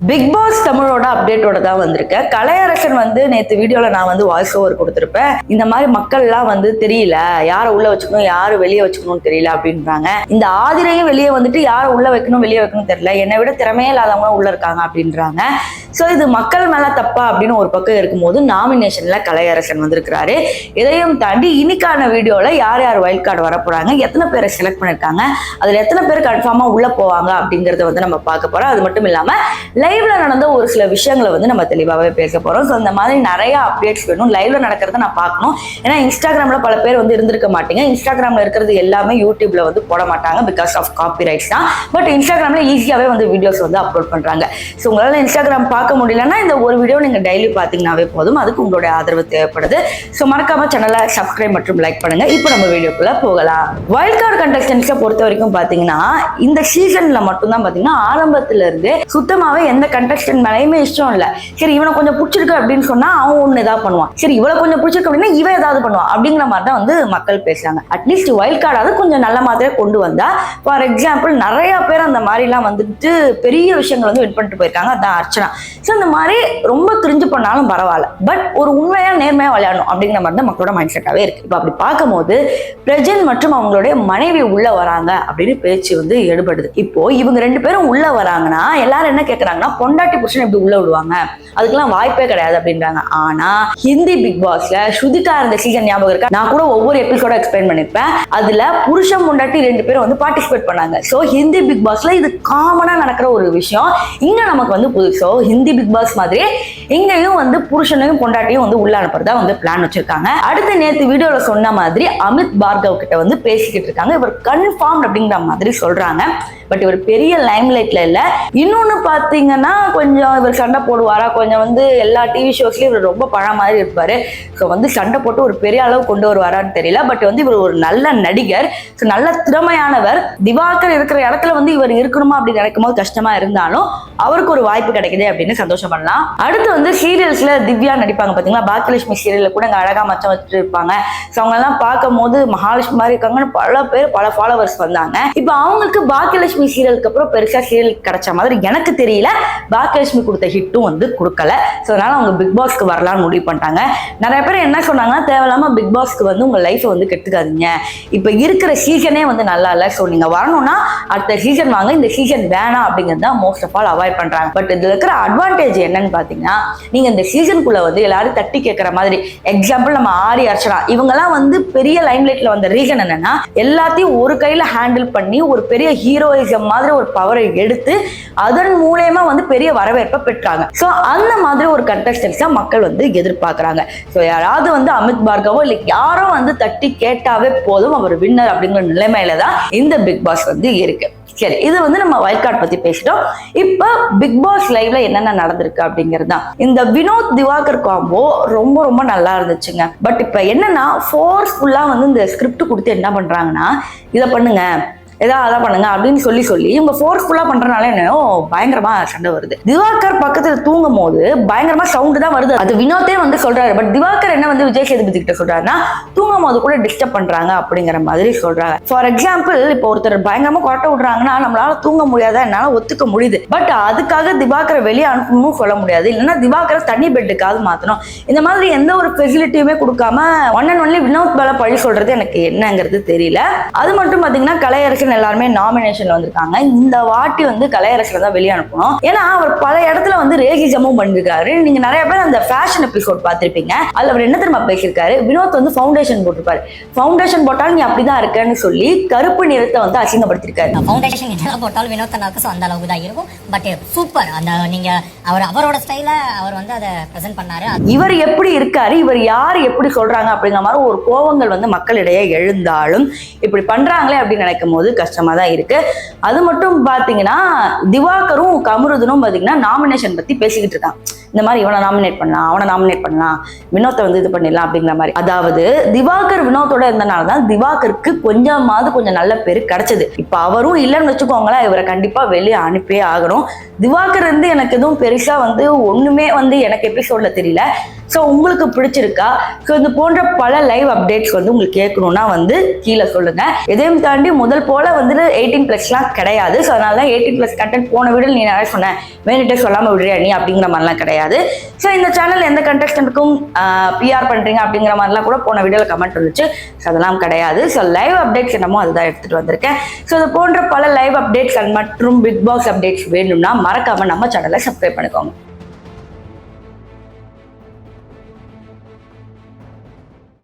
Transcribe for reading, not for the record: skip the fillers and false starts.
Big pass தமிழோட அப்டேட்டோட தான் வந்திருக்கேன். கலையரசன் நேற்று வீடியோல நான் வாய்ஸ் ஓவர் கொடுத்துருப்பேன். இந்த மாதிரி மக்கள் எல்லாம் தெரியல, யாரை உள்ள வச்சுக்கணும் யாரு வெளியே வச்சுக்கணும்னு தெரியல அப்படின்றாங்க. இந்த ஆதிரையும் வெளியே யாரை உள்ள வைக்கணும் வெளியே வைக்கணும் தெரியல, என்னை விட திறமையே இல்லாதவங்க உள்ள இருக்காங்க அப்படின்றாங்க. ஸோ இது மக்கள் மேல தப்பா அப்படின்னு ஒரு பக்கம் இருக்கும்போது நாமினேஷன்ல கலையரசன் வந்திருக்கிறாரு. இதையும் தாண்டி இன்னைக்கான வீடியோல யார் யார் வைல்ட் கார்டு வர போறாங்க, எத்தனை பேரை செலக்ட் பண்ணிருக்காங்க, அதுல எத்தனை பேர் கன்ஃபார்மா உள்ள போவாங்க அப்படிங்கறத நம்ம பார்க்க போறோம். அது மட்டும் இல்லாம லைவ்ல நடந்த ஒரு சில விஷயங்களை நம்ம தெளிவாகவே பேச போறோம். ஸோ அந்த மாதிரி நிறைய அப்டேட்ஸ் வேணும். லைவ்ல நடக்கிறத நான் பார்க்கணும். ஏன்னா இன்ஸ்டாகிராம்ல பல பேர் இருந்திருக்க மாட்டீங்க. இன்ஸ்டாகிராம்ல இருக்கிறது எல்லாமே யூடியூப்ல போட மாட்டாங்க, பிகாஸ் ஆஃப் காப்பிரைட்ஸ் தான். பட் இன்ஸ்டாகிராம்ல ஈஸியாவே வீடியோஸ் அப்லோட் பண்றாங்க. ஸோ உங்களால இன்ஸ்டாகிராம் பார்க்க முடியலன்னா இந்த ஒரு வீடியோ நீங்க டெய்லி பார்த்தீங்கன்னாவே போதும். அதுக்கு உங்களுடைய ஆதரவு தேவைப்படுது. ஸோ மறக்காம சேனலை சப்ஸ்கிரைப் மற்றும் லைக் பண்ணுங்க. இப்போ நம்ம வீடியோக்குள்ள போகலாம். வைல்ட் கார்டு கண்டஸ்டன்ஸை பொறுத்த வரைக்கும் பாத்தீங்கன்னா இந்த சீசன்ல மட்டும்தான் பாத்தீங்கன்னா ஆரம்பத்துல இருந்து சுத்தமாவே எந்த கண்டஸ்டன்ட் மேலேயுமே இஷ்டம் இல்லை. சரி இவனை கொஞ்சம் பிடிச்சிருக்கு அப்படின்னு சொன்னா அவன் ஒண்ணு ஏதாவது பண்ணுவான், சரி இவளை கொஞ்சம் பிடிச்சிருக்கு அப்படின்னா இவன் ஏதாவது பண்ணுவான் அப்படிங்கிற மாதிரி தான் மக்கள் பேசுறாங்க. அட்லீஸ்ட் வைல்ட் கார்டாவது கொஞ்சம் நல்ல மாதிரியே கொண்டு வந்தா. ஃபார் எக்ஸாம்பிள் நிறைய பேர் அந்த மாதிரிலாம் பெரிய விஷயங்கள் வின் பண்ணிட்டு போயிருக்காங்க. அதான் அர்ச்சனா. ஸோ இந்த மாதிரி ரொம்ப கிரிஞ்சு பண்ணாலும் பரவாயில்ல, பட் ஒரு உண்மையா நேர்மையா விளையாடணும் அப்படிங்கிற மாதிரி தான் மக்களோட மைண்ட் செட்டாவே இருக்கு. இப்போ அப்படி பார்க்கும்போது பிரஜன் மற்றும் அவங்களுடைய மனைவி உள்ள வராங்க அப்படின்னு பேச்சு எடுபடுது. இப்போ இவங்க ரெண்டு பேரும் உள்ள வராங்கன்னா எல்லாரும் என்ன கேட்கறாங்கன்னா, பொண்டாட்டி புருஷன் எப்படி உள்ள விடுவாங்க, அதுக்கெல்லாம் வாய்ப்பே கிடையாது அப்படின்றாங்க. ஆனா ஹிந்தி பிக் பாஸ்ல ஸ்ருதிகா இருந்த சீசன் ஞாபகம் இருக்கா? நான் கூட ஒவ்வொரு எபிசோட எக்ஸ்பிளைன் பண்ணிருப்பேன். அதுல புருஷன் பொண்டாட்டி ரெண்டு பேரும் பார்ட்டிசிபேட் பண்ணாங்க. ஸோ ஹிந்தி பிக் பாஸ்ல இது காமனா நடக்கிற ஒரு விஷயம். இங்க நமக்கு புதுசோ ஹிந்தி பிக் பாஸ் மாதிரி இங்கேயும் புருஷனையும் பொண்டாட்டியும் உள்ள அனுப்புறதா பிளான் வச்சிருக்காங்க. அடுத்த நேற்று வீடியோல சொன்ன மாதிரி அமித் பார்கவ் கிட்ட பேசிக்கிட்டு இருக்காங்க. இவர் கன்ஃபார்ம் அப்படிங்கிற மாதிரி சொல்றாங்க. பட் இவர் பெரிய லைம் லைட்ல இல்ல. இன்னொன்னு பாத்தீங்கன்னா கொஞ்சம் இவர் சண்டை போடுவாரா, கொஞ்சம் எல்லா டிவி ஷோஸ்லயும் இவர் ரொம்ப பழ மாதிரி இருப்பாரு. ஸோ சண்டை போட்டு ஒரு பெரிய அளவு கொண்டு வருவாரான்னு தெரியல. பட் இவர் ஒரு நல்ல நடிகர், ஸோ நல்ல திறமையானவர். திவாகர் இருக்கிற இடத்துல இவர் இருக்கணுமா அப்படின்னு நினைக்கும் போது கஷ்டமா இருந்தாலும் அவருக்கு ஒரு வாய்ப்பு கிடைக்குது அப்படின்னு சந்தோஷம் பண்ணலாம். அடுத்து சீரியல்ஸ்ல திவ்யா நடிப்பாங்க பாத்தீங்களா, பாக்கியலட்சுமி சீரியல்ல கூட இங்க அழகா மச்சம் வச்சுட்டு இருப்பாங்க. ஸோ அவங்க எல்லாம் பார்க்கும் போது மகாலட்சுமி மாதிரி இருக்காங்கன்னு பல பேர் பல ஃபாலோவர்ஸ் வந்தாங்க. இப்போ அவங்களுக்கு பாக்கியலட்சுமி சீரியலுக்கு அப்புறம் பெருசா சீரியல் கிடைச்ச மாதிரி எனக்கு தெரியல. பாக்கியலட்சுமி கொடுத்த ஹிட்டும் கொடுக்கல. ஸோ அதனால அவங்க பிக் பாஸ்க்கு வரலாம்னு முடிவு பண்ணிட்டாங்க. நிறைய பேர் என்ன சொன்னாங்கன்னா, தேவையில்லாம பிக் பாஸ்க்கு உங்க லைஃபை கெடுத்துக்காதீங்க, இப்ப இருக்கிற சீசனே நல்லா இல்லை, ஸோ நீங்க வரணும்னா அடுத்த சீசன் வாங்க, இந்த சீசன் வேணாம் அப்படிங்கிறது தான் மோஸ்ட் ஆஃப் ஆல் அவாய்ட் பண்றாங்க. பட் இதுல இருக்கிற அட்வான்டேஜ் என்னன்னு பாத்தீங்கன்னா, நீங்க இந்த சீசனுக்குள்ள எல்லாரும் தட்டி கேட்கிற மாதிரி, எக்ஸாம்பிள் நம்ம ஆரி அர்ச்சனா இவங்கெல்லாம் பெரிய லைம்லைட்ல வந்த ரீசன் என்னன்னா, எல்லாத்தையும் ஒரு கையில ஹேண்டில் பண்ணி ஒரு பெரிய ஹீரோயிசம் மாதிரி ஒரு பவரை எடுத்து அதன் மூலமா பெரிய வரவேற்பை பெற்றாங்க. ஸோ அந்த மாதிரி ஒரு கண்டஸ்டன்ஸ் தான் மக்கள் எதிர்பார்க்கறாங்க. ஸோ யாராவது அமித் பார்கவோ இல்லை யாரோ தட்டி கேட்டாவே போதும், அவர் வின்னர் அப்படிங்கிற நிலைமையில தான் இந்த பிக் பாஸ் இருக்கு. சரி, இது நம்ம வைல்ட் கார்டு பத்தி பேசிட்டோம். இப்ப பிக் பாஸ் லைவ்ல என்னென்ன நடந்திருக்கு அப்படிங்கிறது தான். இந்த வினோத் திவாகர் காம்போ ரொம்ப ரொம்ப நல்லா இருந்துச்சுங்க. பட் இப்ப என்னன்னா, ஃபோர்ஸ்ஃபுல்லா இந்த ஸ்கிரிப்ட் கொடுத்து என்ன பண்றாங்கன்னா, இதை பண்ணுங்க அதான் பண்ணுங்க அப்படின்னு சொல்லி இவங்க ஃபோர்ஸ்ஃபுல்லா பண்றதுனால என்னோ பயங்கரமா சண்டை வருது. திவாகர் பக்கத்துல தூங்கும் போது பயங்கரமா சவுண்ட் தான் வருது. அது வினோத்தே சொல்றாரு. பட் திவாகர் என்ன விஜய் சேதுபதி கிட்ட சொல்றாருன்னா, தூங்கும் போது கூட டிஸ்டர்ப் பண்றாங்க அப்படிங்கிற மாதிரி சொல்றாங்க. ஃபார் எக்ஸாம்பிள், இப்போ ஒருத்தர் பயங்கரமா கொரட்டை விடுறாங்கன்னா நம்மளால தூங்க முடியாதா, என்னால ஒத்துக்க முடியுது. பட் அதுக்காக திவாகரை வெளியே அனுப்பணும் சொல்ல முடியாது. இல்லைன்னா திவாகரை தனி பெட்டுக்காவது மாத்தணும். இந்த மாதிரி எந்த ஒரு ஃபெசிலிட்டியுமே கொடுக்காம ஒன் அண்ட் ஒன்லி வினோத் மேல பழி சொல்றது எனக்கு என்னங்கிறது தெரியல. அது மட்டும் பாத்தீங்கன்னா, கலையரசன் எல்லாருமே நாமினேஷன்ல வந்திருக்காங்க. இந்த வாட்டி கலையரசனை தான் வெளியே அனுப்பணும். ஏன்னா அவர் பல இடத்துல ரேகிசமும் பண்ணிருக்காரு. நீங்க நிறைய பேர் அந்த ஃபேஷன் எபிசோட் பார்த்திருப்பீங்க. அதுல அவர் என்ன தெரியுமா பேசியிருக்காரு, வினோத் ஃபவுண்டேஷன் போட்டிருப்பாரு. ஃபவுண்டேஷன் போட்டாலும் நீ அப்படிதான் இருக்கன்னு சொல்லி கருப்பு நிறத்தை அசிங்கப்படுத்திருக்காரு. ஃபவுண்டேஷன் என்ன போட்டாலும் வினோத் அண்ணாக்கு அந்த அளவுக்கு தான் இருக்கும். பட் சூப்பர், அந்த நீங்க அவரோட ஸ்டைல அவர் அதை பிரசன்ட் பண்ணாரு. இவர் எப்படி இருக்காரு, இவர் யார் எப்படி சொல்றாங்க அப்படிங்கிற மாதிரி ஒரு கோவங்கள் மக்களிடையே எழுந்தாலும் இப்படி பண்றாங்களே அப்படின்னு நினைக்கும் போது கஷ்டமா தான் இருக்கு. அது மட்டும் பாத்தீங்கன்னா, திவாகரும் கமருதனும் பாத்தீங்கன்னா நாமினேஷன் பத்தி பேசிக்கிட்டு இருக்காங்க. இந்த மாதிரி இவனை நாமினேட் பண்ணலாம், அவனை நாமினேட் பண்ணலாம், வினோத்தை இது பண்ணிடலாம் அப்படிங்கிற மாதிரி. அதாவது திவாகர் வினோத்தோட இருந்தனாலதான் திவாகருக்கு கொஞ்சம் நல்ல பேரு கிடைச்சது. இப்ப அவரும் இல்லைன்னு வச்சுக்கோங்களேன், இவரை கண்டிப்பா வெளியே அனுப்பியே ஆகணும். திவாகர் எனக்கு எதுவும் பெருசா ஒண்ணுமே எனக்கு எபிசோட்ல தெரியல. ஸோ உங்களுக்கு பிடிச்சிருக்கா? ஸோ இது போன்ற பல லைவ் அப்டேட்ஸ் வந்து உங்களுக்கு கேட்கணும்னா வந்து கீழே சொல்லுங்க. இதையும் தாண்டி முதல் போல வந்துட்டு 18+லாம் கிடையாது. ஸோ அதனால தான் 18+ கண்டென்ட் போன வீடியோ நீ நிறைய சொன்னேன், வேணுட்டே சொல்லாமல் விடுறியா நீ அப்படிங்கிற மாதிரிலாம் கிடையாது. ஸோ இந்த சேனல் எந்த கண்டெஸ்டன்ட்டுக்கும் பிஆர் பண்ணுறீங்க அப்படிங்கிற மாதிரிலாம் கூட போன வீடியோவில் கமெண்ட் வந்துச்சு. ஸோ அதெல்லாம் கிடையாது. ஸோ லைவ் அப்டேட்ஸ் என்னமோ அதுதான் எடுத்துகிட்டு வந்திருக்கேன். ஸோ இது போன்ற பல லைவ் அப்டேட்ஸ் மற்றும் பிக் பாஸ் அப்டேட்ஸ் வேணும்னா மறக்காமல் நம்ம சேனலை சப்ஸ்கிரைப் பண்ணிக்கோங்க.